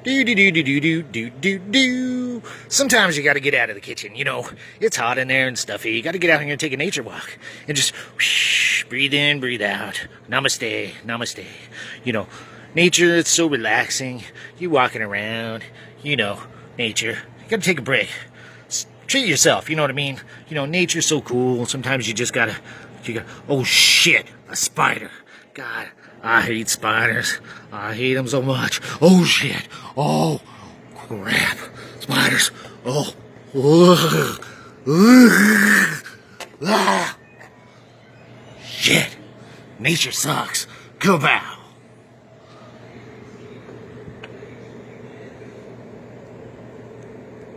Do do do do do do do do do. Sometimes you got to get out of the kitchen. You know, it's hot in there and stuffy. You got to get out here and take a nature walk and just whoosh, breathe in, breathe out. Namaste, namaste. You know, nature, it's so relaxing. You walking around, you know, nature. You got to take a break. Treat yourself, you know what I mean? You know, nature's so cool. Sometimes you gotta, oh shit, a spider. God, I hate spiders. I hate them so much. Oh shit, oh crap, spiders. Oh, ugh, ugh, ah. Shit, nature sucks. Come out.